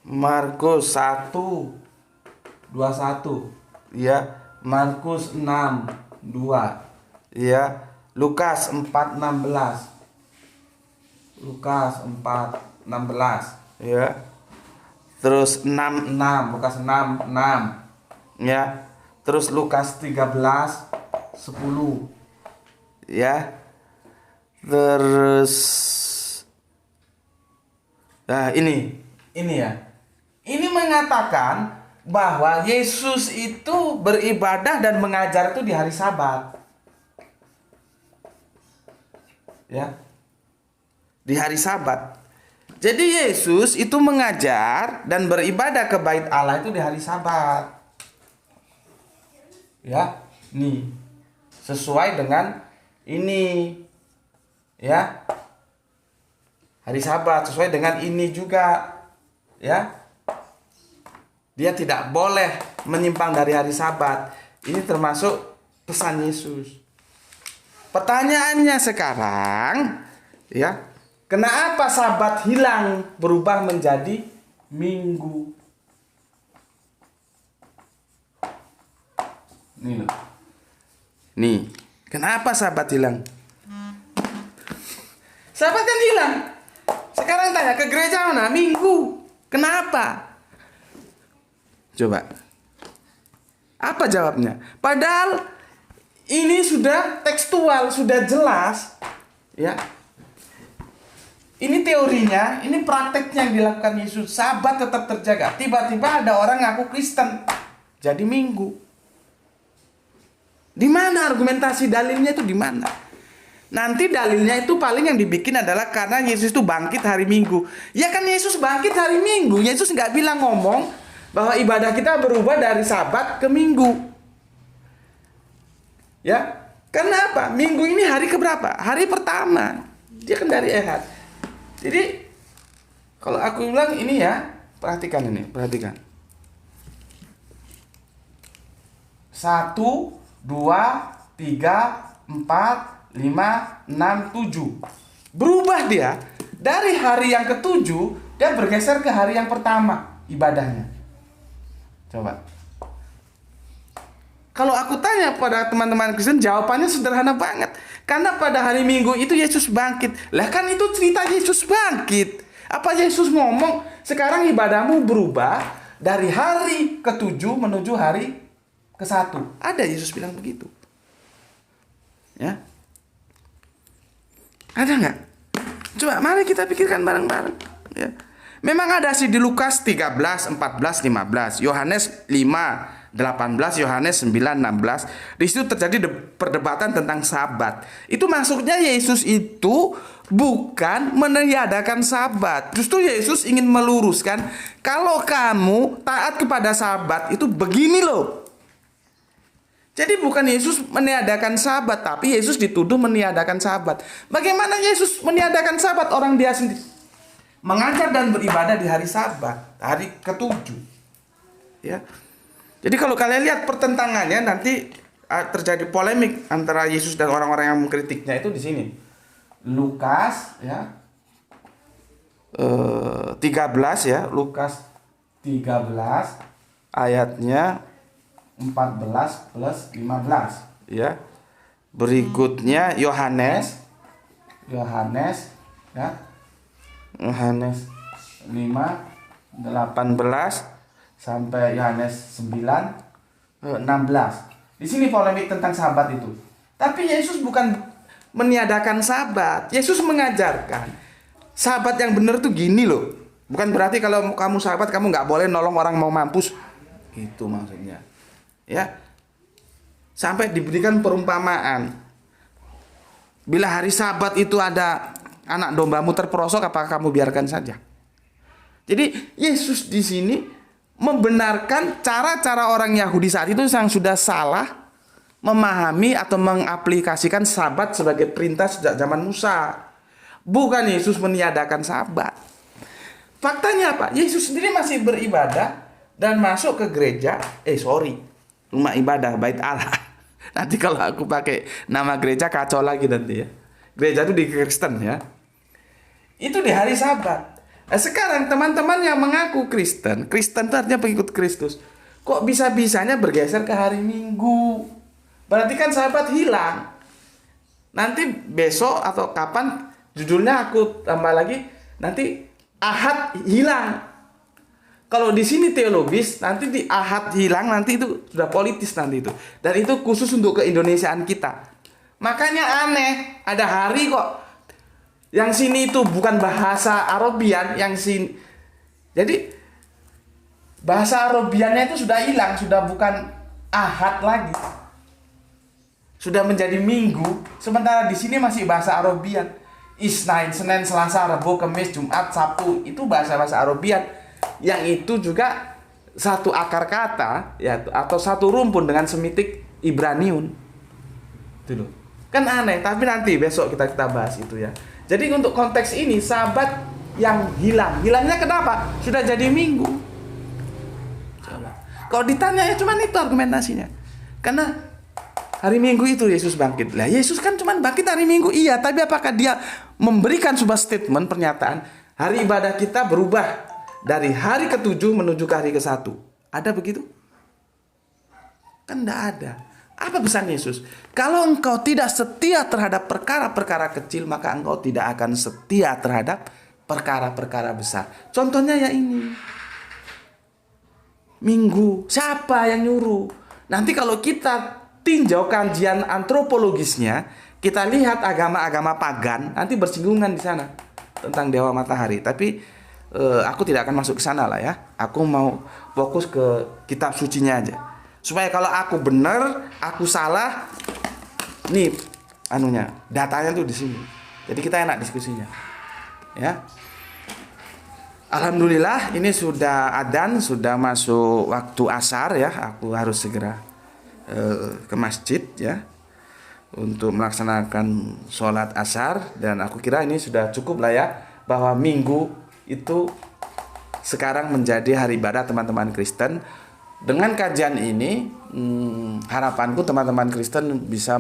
Markus 1:21 ya. Markus 6:2 ya. Lukas 4:16. Lukas 4:16 ya. Terus 6:6, Lukas 6:6 ya. Terus Lukas 13:10 ya. Terus ini ya. Ini mengatakan bahwa Yesus itu beribadah dan mengajar itu di hari Sabat. Ya. Di hari Sabat. Jadi Yesus itu mengajar dan beribadah ke bait Allah itu di hari Sabat. Ya, nih. Sesuai dengan ini. Ya. Hari Sabat sesuai dengan ini juga. Ya. Dia tidak boleh menyimpang dari hari Sabat. Ini termasuk pesan Yesus. Pertanyaannya sekarang, ya, kenapa Sabat hilang berubah menjadi Minggu? Nih loh. Nih, kenapa Sabat hilang? Sabat kan hilang. Sekarang tanya ke gereja mana? Minggu. Kenapa? Coba. Apa jawabnya? Padahal ini sudah tekstual, sudah jelas, ya. Ini teorinya, ini prakteknya yang dilakukan Yesus. Sabat tetap terjaga. Tiba-tiba ada orang ngaku Kristen, jadi Minggu. Di mana argumentasi dalilnya itu di mana? Nanti dalilnya itu paling yang dibikin adalah karena Yesus itu bangkit hari Minggu. Ya kan Yesus bangkit hari Minggu. Yesus nggak bilang ngomong bahwa ibadah kita berubah dari Sabat ke Minggu. Ya, karena apa? Minggu ini hari keberapa? Hari pertama. Dia kan dari Ehad. Jadi kalau aku bilang ini ya, perhatikan ini, perhatikan. 1, 2, 3, 4, 5, 6, 7. Berubah dia dari hari yang ke-7 dia bergeser ke hari yang pertama ibadahnya. Coba. Kalau aku tanya pada teman-teman Kristen, jawabannya sederhana banget. Karena pada hari Minggu itu Yesus bangkit. Lah kan itu cerita Yesus bangkit. Apa Yesus ngomong, sekarang ibadahmu berubah dari hari ke-7 menuju hari ke-1. Ada Yesus bilang begitu. Ya. Ada nggak? Coba mari kita pikirkan bareng-bareng. Ya. Memang ada sih di Lukas 13, 14, 15, Yohanes 5, 18, Yohanes 9, 16. Di situ terjadi perdebatan tentang Sabat. Itu maksudnya Yesus itu bukan meniadakan Sabat. Justru Yesus ingin meluruskan, kalau kamu taat kepada Sabat itu begini loh. Jadi bukan Yesus meniadakan Sabat, tapi Yesus dituduh meniadakan Sabat. Bagaimana Yesus meniadakan Sabat? Orang dia sendiri mengajar dan beribadah di hari Sabat, hari ke-7. Ya. Jadi kalau kalian lihat pertentangannya nanti terjadi polemik antara Yesus dan orang-orang yang mengkritiknya itu di sini. Lukas ya 13 ya, Lukas 13 ayatnya 14 plus 15 ya. Berikutnya Yohanes ya. Yohanes 5 18 sampai Yohanes 9 16. Di sini polemik tentang Sabat itu. Tapi Yesus bukan meniadakan Sabat. Yesus mengajarkan Sabat yang benar tuh gini loh. Bukan berarti kalau kamu Sabat kamu nggak boleh nolong orang mau mampus. Itu maksudnya. Ya. Sampai diberikan perumpamaan. Bila hari Sabat itu ada anak dombamu terperosok, apakah kamu biarkan saja? Jadi Yesus di sini membenarkan cara-cara orang Yahudi saat itu yang sudah salah memahami atau mengaplikasikan Sabat sebagai perintah sejak zaman Musa. Bukan Yesus meniadakan Sabat. Faktanya apa? Yesus sendiri masih beribadah dan masuk ke gereja. Rumah ibadah, bait Allah. Nanti kalau aku pakai nama gereja kacau lagi nanti ya. Gereja itu di Kristen ya. Itu di hari Sabat. Nah, sekarang teman-teman yang mengaku Kristen itu artinya pengikut Kristus, kok bisa-bisanya bergeser ke hari Minggu? Berarti kan Sabat hilang. Nanti besok atau kapan judulnya aku tambah lagi, nanti Ahad hilang. Kalau di sini teologis, nanti di Ahad hilang, nanti itu sudah politis nanti itu. Dan itu khusus untuk keindonesiaan kita. Makanya aneh, ada hari kok yang sini itu bukan bahasa Arabian, yang sini. Jadi bahasa Arabiannya itu sudah hilang, sudah bukan Ahad lagi. Sudah menjadi Minggu, sementara di sini masih bahasa Arabian. Isnain, Senin, Selasa, Rabu, Kamis, Jumat, Sabtu, itu bahasa-bahasa Arabian. Yang itu juga satu akar kata ya, atau satu rumpun dengan semitik Ibraniun. Itu loh. Kan aneh, tapi nanti besok kita bahas itu ya. Jadi untuk konteks ini Sabat yang hilang. Hilangnya kenapa? Sudah jadi Minggu. Coba. Kalau ditanya ya cuman itu argumentasinya. Karena hari Minggu itu Yesus bangkit. Lah Yesus kan cuman bangkit hari Minggu. Iya, tapi apakah dia memberikan sebuah statement, pernyataan hari ibadah kita berubah dari hari ke-7 menuju ke hari ke-1. Ada begitu? Kan tidak ada. Apa pesan Yesus? Kalau engkau tidak setia terhadap perkara-perkara kecil, maka engkau tidak akan setia terhadap perkara-perkara besar. Contohnya ya ini. Minggu. Siapa yang nyuruh? Nanti kalau kita tinjau kajian antropologisnya, kita lihat agama-agama pagan, nanti bersinggungan di sana tentang dewa matahari. Tapi aku tidak akan masuk ke sana lah ya. Aku mau fokus ke kitab sucinya aja. Supaya kalau aku benar, aku salah, nih datanya tuh di sini. Jadi kita enak diskusinya. Ya. Alhamdulillah ini sudah adzan, sudah masuk waktu asar ya. Aku harus segera ke masjid ya untuk melaksanakan sholat asar, dan aku kira ini sudah cukup lah ya, bahwa Minggu itu sekarang menjadi hari ibadah teman-teman Kristen. Dengan kajian ini harapanku teman-teman Kristen bisa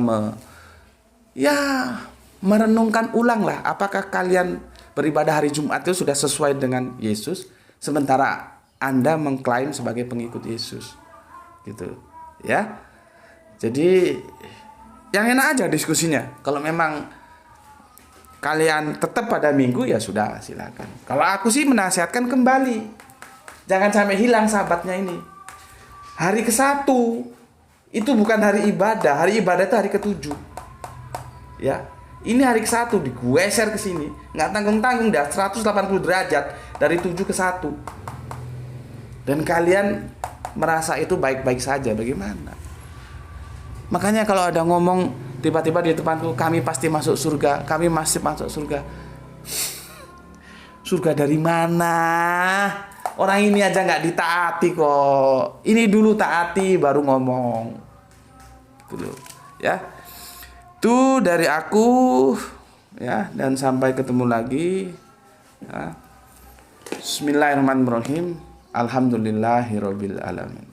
merenungkan ulang lah, apakah kalian beribadah hari Jumat itu sudah sesuai dengan Yesus, sementara Anda mengklaim sebagai pengikut Yesus gitu ya. Jadi yang enak aja diskusinya. Kalau memang kalian tetap pada Minggu ya sudah, silakan. Kalau aku sih menasihatkan kembali, jangan sampai hilang Sabatnya ini. Hari ke-1 itu bukan hari ibadah. Hari ibadah itu hari ke-7 ya. Ini hari ke-1 digeser ke sini, nggak tanggung-tanggung dah, 180 derajat dari 7 ke 1. Dan kalian merasa itu baik-baik saja, bagaimana? Makanya kalau ada ngomong tiba-tiba di depanku, kami pasti masuk surga, kami masih masuk surga. Surga dari mana? Orang ini aja nggak ditaati kok. Ini dulu taati baru ngomong. Dulu, ya. Itu dari aku, ya. Dan sampai ketemu lagi. Ya. Bismillahirrahmanirrahim. Alhamdulillahirobbil alamin.